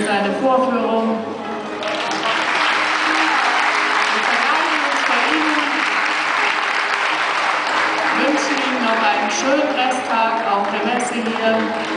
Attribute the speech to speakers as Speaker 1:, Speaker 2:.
Speaker 1: seine Vorführung. Wir verleihen uns bei Ihnen, wünschen Ihnen noch einen schönen Resttag auf der Messe hier.